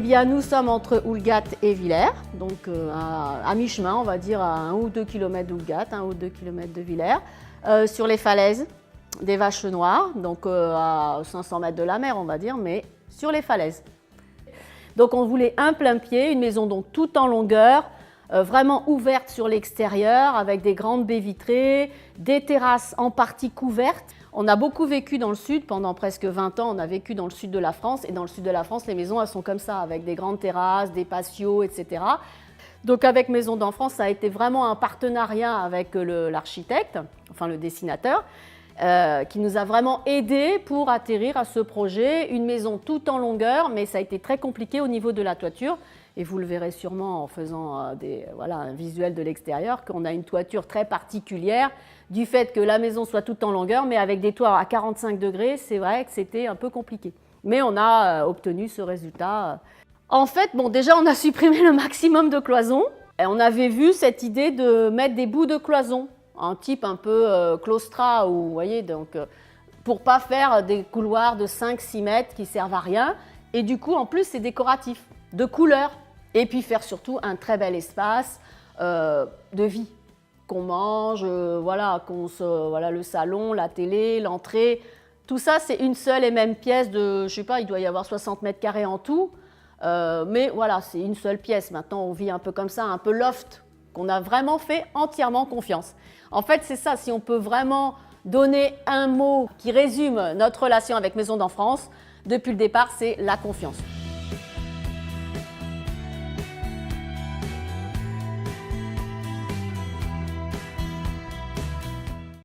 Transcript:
Eh bien, nous sommes entre Houlgate et Villers, donc à mi-chemin, on va dire à 1 ou 2 km d'Houlgate, 1 ou 2 km de Villers, sur les falaises des Vaches Noires, donc à 500 mètres de la mer, on va dire, mais sur les falaises. Donc on voulait un plein pied, une maison donc tout en longueur, vraiment ouverte sur l'extérieur, avec des grandes baies vitrées, des terrasses en partie couvertes. On a beaucoup vécu dans le sud, pendant presque 20 ans, on a vécu dans le sud de la France. Et dans le sud de la France, les maisons, elles sont comme ça, avec des grandes terrasses, des patios, etc. Donc avec Maisons d'Enfance, ça a été vraiment un partenariat avec l'architecte, enfin le dessinateur, qui nous a vraiment aidés pour atterrir à ce projet. Une maison tout en longueur, mais ça a été très compliqué au niveau de la toiture. Et vous le verrez sûrement en faisant un visuel de l'extérieur, qu'on a une toiture très particulière du fait que la maison soit toute en longueur, mais avec des toits à 45 degrés, c'est vrai que c'était un peu compliqué. Mais on a obtenu ce résultat. En fait, déjà, on a supprimé le maximum de cloisons. Et on avait vu cette idée de mettre des bouts de cloison, un type un peu claustra, ou, vous voyez, donc, pour ne pas faire des couloirs de 5-6 mètres qui ne servent à rien. Et du coup, en plus, c'est décoratif, de couleurs. Et puis faire surtout un très bel espace de vie. Qu'on mange, le salon, la télé, l'entrée. Tout ça, c'est une seule et même pièce de, je sais pas, il doit y avoir 60 mètres carrés en tout. Mais voilà, c'est une seule pièce. Maintenant, on vit un peu comme ça, un peu loft, qu'on a vraiment fait entièrement confiance. En fait, c'est ça, si on peut vraiment donner un mot qui résume notre relation avec Maisons d'Enfance, depuis le départ, c'est la confiance.